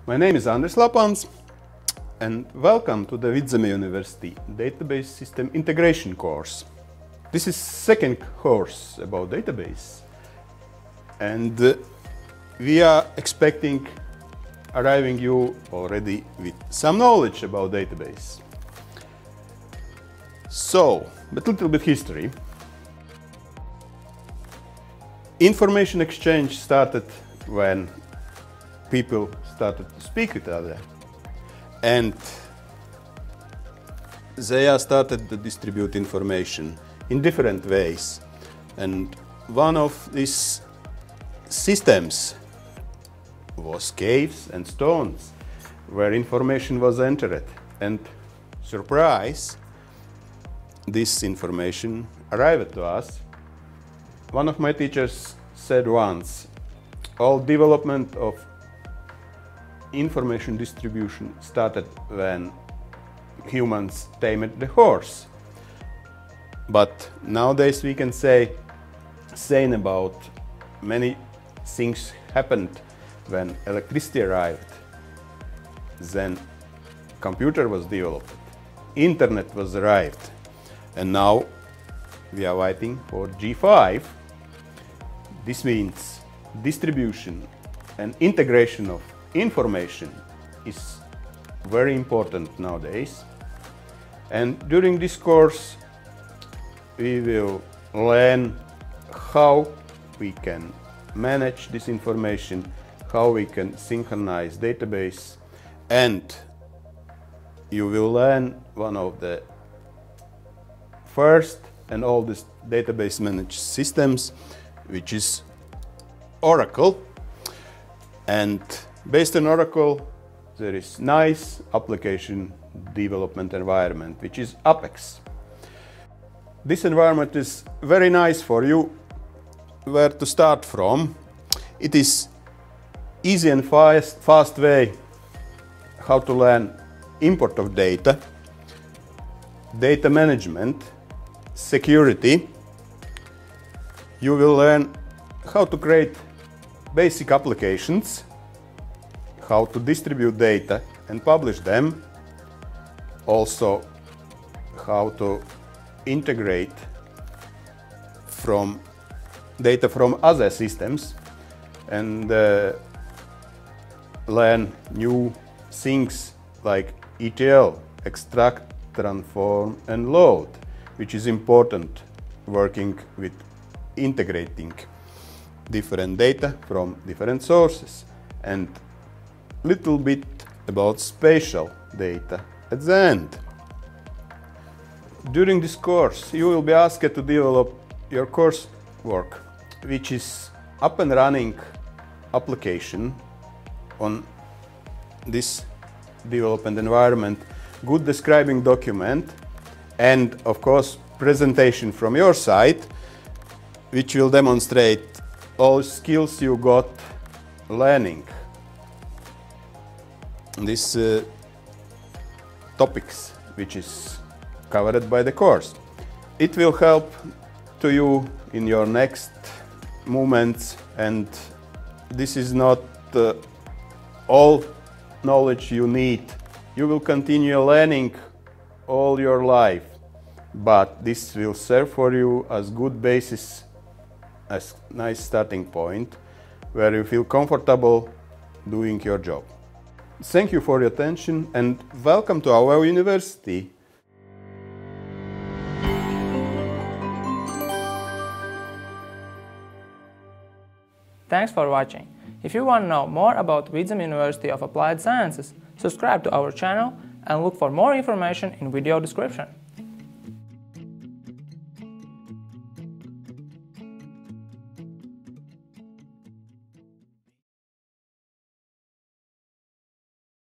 My name is Andris Lapans and welcome to the Vidzeme University Database System Integration course. This is second course about database and we are expecting arriving you already with some knowledge about database. So, but little bit history. Information exchange started when people started to speak with each other, and they started to distribute information in different ways. And one of these systems was caves and stones where information was entered. And surprise, this information arrived to us. One of my teachers said once, all development of information distribution started when humans tamed the horse. But nowadays we can say same about many things happened when electricity arrived. Then computer was developed, internet was arrived, and now we are waiting for G5. This means distribution and integration of information is very important nowadays. And during this course we will learn how we can manage this information, how we can synchronize database, and you will learn one of the first and oldest database managed systems, which is Oracle. And based on Oracle there is nice application development environment, which is Apex. This environment is very nice for you where to start from. It is easy and fast way how to learn import of data, data management, security. You will learn how to create basic applications, how to distribute data and publish them, also how to integrate from data from other systems, and learn new things like ETL, extract, transform and load, which is important working with integrating different data from different sources, and little bit about spatial data at the end. During this course you will be asked to develop your coursework, which is up and running application on this development environment, good describing document, and of course presentation from your side, which will demonstrate all skills you got learning these topics which is covered by the course. It will help to you in your next moments, and this is not all knowledge you need. You will continue learning all your life, but this will serve for you as good basis, as nice starting point where you feel comfortable doing your job. Thank you for your attention and welcome to our university. Thanks for watching. If you want to know more about Vidzeme University of Applied Sciences, subscribe to our channel and look for more information in video description.